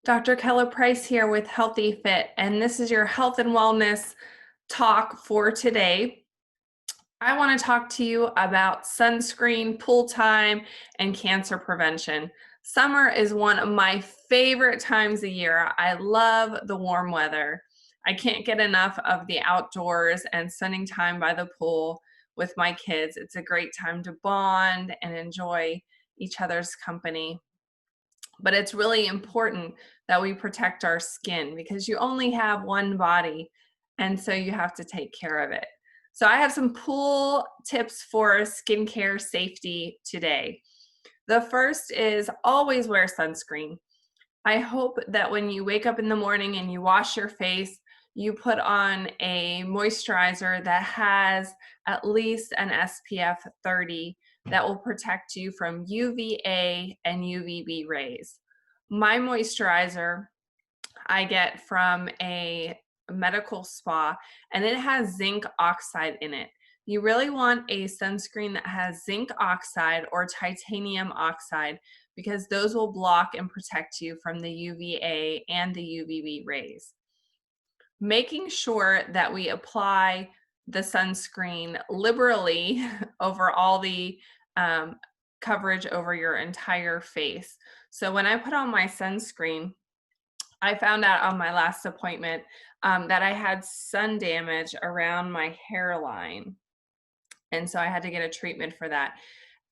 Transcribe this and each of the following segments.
Dr. Keller Price here with Healthy Fit, and this is your health and wellness talk for today. I want to talk to you about sunscreen, pool time, and cancer prevention. Summer is one of my favorite times of year. I love the warm weather. I can't get enough of the outdoors and spending time by the pool with my kids. It's a great time to bond and enjoy each other's company. But it's really important that we protect our skin because you only have one body, and so you have to take care of it. So I have some pool tips for skincare safety today. The first is always wear sunscreen. I hope that when you wake up in the morning and you wash your face, you put on a moisturizer that has at least an SPF 30 that will protect you from UVA and UVB rays. My moisturizer I get from a medical spa, and it has zinc oxide in it. You really want a sunscreen that has zinc oxide or titanium oxide because those will block and protect you from the UVA and the UVB rays. Making sure that we apply the sunscreen liberally over all the um, coverage over your entire face. So when I put on my sunscreen, I found out on my last appointment that I had sun damage around my hairline. And so I had to get a treatment for that.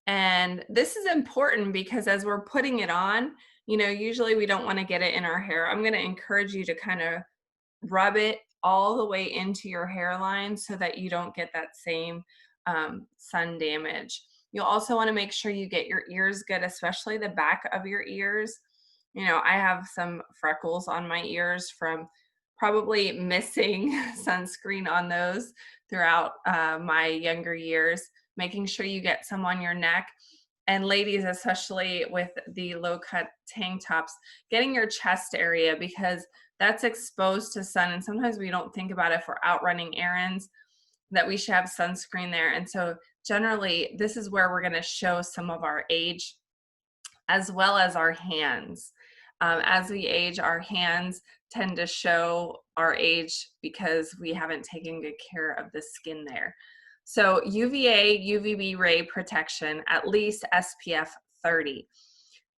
And this is important because as we're putting it on, usually we don't want to get it in our hair. I'm going to encourage you to kind of rub it all the way into your hairline so that you don't get that same sun damage. You'll also want to make sure you get your ears good, especially the back of your ears. I have some freckles on my ears from probably missing sunscreen on those throughout my younger years. Making sure you get some on your neck. And ladies, especially with the low cut tank tops, getting your chest area because that's exposed to sun. And sometimes we don't think about if we're out running errands that we should have sunscreen there. And so generally, this is where we're going to show some of our age as well as our hands. As we age, our hands tend to show our age because we haven't taken good care of the skin there. So UVA, UVB ray protection, at least SPF 30.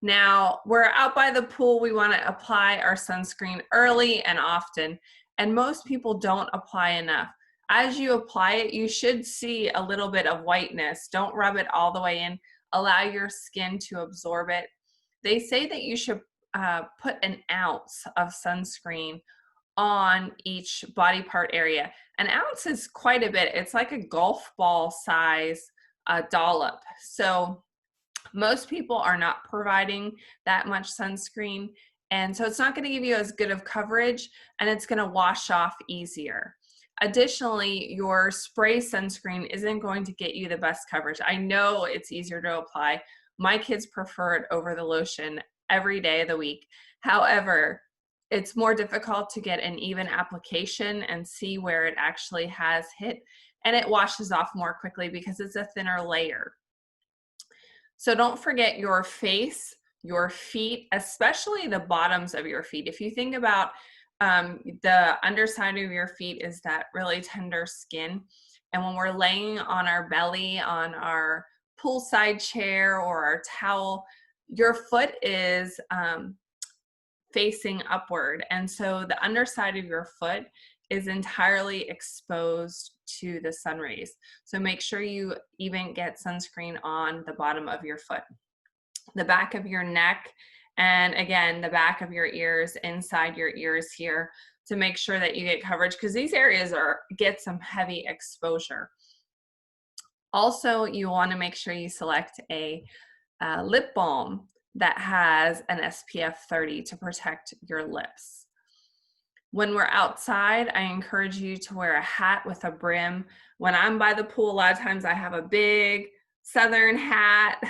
Now, we're out by the pool, we want to apply our sunscreen early and often, and most people don't apply enough. As you apply it, you should see a little bit of whiteness. Don't rub it all the way in. Allow your skin to absorb it. They say that you should put an ounce of sunscreen on each body part area. An ounce is quite a bit. It's like a golf ball size dollop. So most people are not providing that much sunscreen. And so it's not going to give you as good of coverage, and it's going to wash off easier. Additionally, your spray sunscreen isn't going to get you the best coverage. I know it's easier to apply. My kids prefer it over the lotion every day of the week. However, it's more difficult to get an even application and see where it actually has hit, and it washes off more quickly because it's a thinner layer. So don't forget your face, your feet, especially the bottoms of your feet. If you think about the underside of your feet is that really tender skin. And when we're laying on our belly, on our poolside chair or our towel, your foot is facing upward. And so the underside of your foot is entirely exposed to the sun rays. So make sure you even get sunscreen on the bottom of your foot, the back of your neck, and again, the back of your ears, inside your ears here, to make sure that you get coverage because these areas get some heavy exposure. Also, you want to make sure you select a lip balm that has an SPF 30 to protect your lips. When we're outside, I encourage you to wear a hat with a brim. When I'm by the pool, a lot of times I have a big southern hat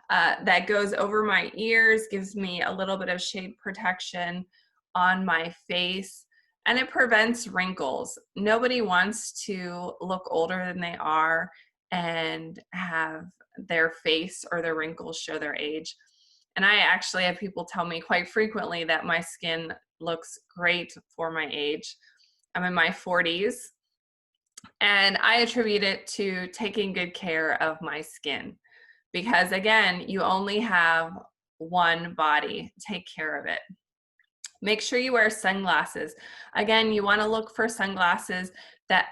that goes over my ears, gives me a little bit of shade protection on my face, and it prevents wrinkles. Nobody wants to look older than they are and have their face or their wrinkles show their age. And I actually have people tell me quite frequently that my skin looks great for my age. I'm in my 40s, and I attribute it to taking good care of my skin. Because again, you only have one body. Take care of it. Make sure you wear sunglasses. Again, you want to look for sunglasses that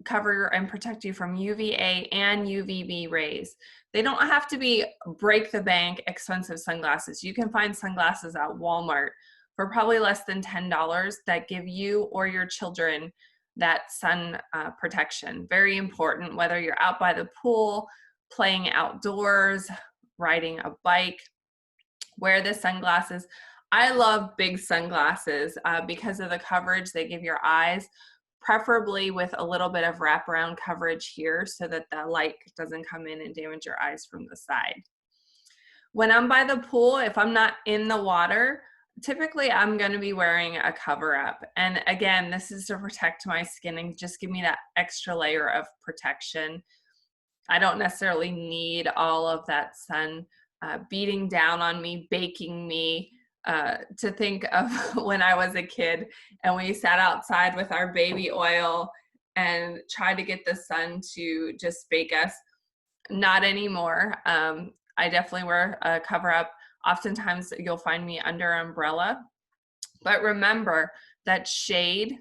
cover and protect you from UVA and UVB rays. They don't have to be break the bank expensive sunglasses. You can find sunglasses at Walmart for probably less than $10 that give you or your children that sun protection. Very important, whether you're out by the pool, playing outdoors, riding a bike, wear the sunglasses. I love big sunglasses because of the coverage they give your eyes, preferably with a little bit of wraparound coverage here so that the light doesn't come in and damage your eyes from the side. When I'm by the pool, if I'm not in the water, typically I'm going to be wearing a cover up. And again, this is to protect my skin and just give me that extra layer of protection. I don't necessarily need all of that sun beating down on me, baking me. To think of when I was a kid and we sat outside with our baby oil and tried to get the sun to just bake us. Not anymore. I definitely wear a cover up. Oftentimes you'll find me under an umbrella. But remember that shade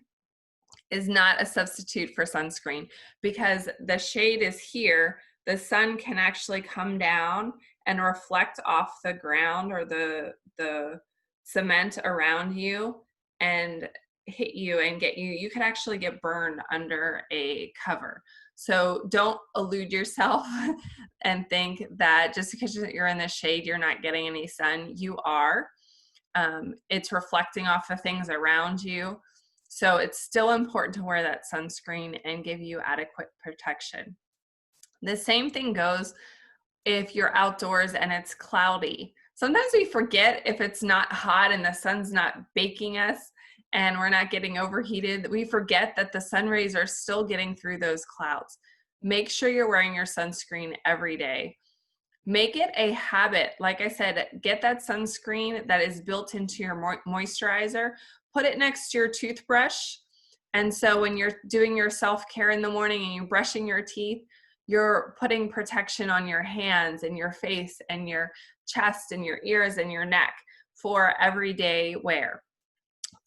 is not a substitute for sunscreen, because the shade is here. The sun can actually come down and reflect off the ground or the cement around you and hit you and get you. You could actually get burned under a cover. So don't elude yourself and think that just because you're in the shade, you're not getting any sun. You are. It's reflecting off the things around you. So it's still important to wear that sunscreen and give you adequate protection. The same thing goes if you're outdoors and it's cloudy. Sometimes we forget, if it's not hot and the sun's not baking us and we're not getting overheated, we forget that the sun rays are still getting through those clouds. Make sure you're wearing your sunscreen every day. Make it a habit. Like I said, get that sunscreen that is built into your moisturizer. Put it next to your toothbrush. And so when you're doing your self-care in the morning and you're brushing your teeth, you're putting protection on your hands and your face and your chest and your ears and your neck for everyday wear.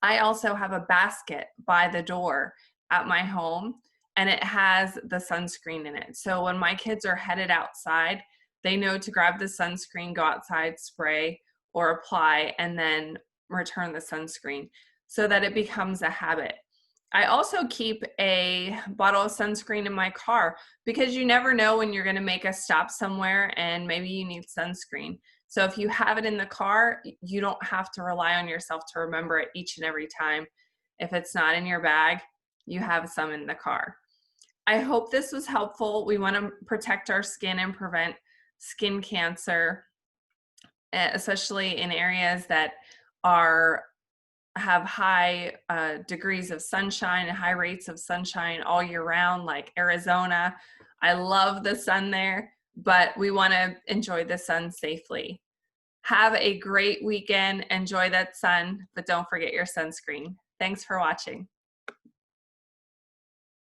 I also have a basket by the door at my home, and it has the sunscreen in it. So when my kids are headed outside, they know to grab the sunscreen, go outside, spray or apply, and then return the sunscreen so that it becomes a habit. I also keep a bottle of sunscreen in my car because you never know when you're going to make a stop somewhere and maybe you need sunscreen. So if you have it in the car, you don't have to rely on yourself to remember it each and every time. If it's not in your bag, you have some in the car. I hope this was helpful. We want to protect our skin and prevent skin cancer, especially in areas that have high degrees of sunshine and high rates of sunshine all year round, like Arizona. I love the sun there, but we want to enjoy the sun safely. Have a great weekend. Enjoy that sun, but don't forget your sunscreen. Thanks for watching.